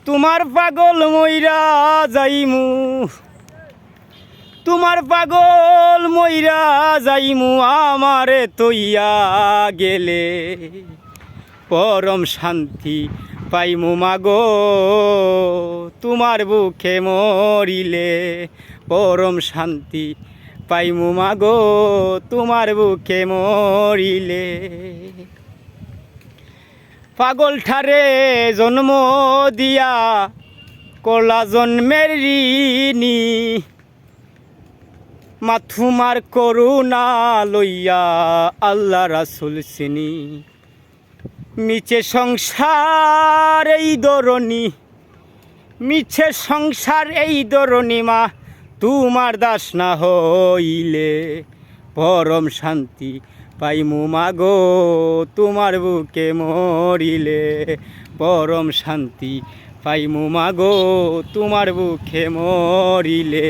তোমার পাগল মইরা যাইমু, তোমার পাগল মইরা যাইমু, আমারে তইয়া গেলে পরম শান্তি পাইমু মাগো, তোমার বুকে মরিলে পরম শান্তি পাইমু মাগো, তোমার বুকে মরিলে। পাগল ঠারে জন্ম দিয়া কলা জন্মের ঋণী, মাথুমার করুণা লইয়া আল্লাহ রাসুল চিনি। মিছে সংসার এই দরণী, মিছে সংসার এই দরণী, মা তোমার দাস না হইলে পরম শান্তি পাইমু মাগো, তোমার বুকে মরিলে পরম শান্তি পাইমু মাগো, তোমার বুকে মরিলে।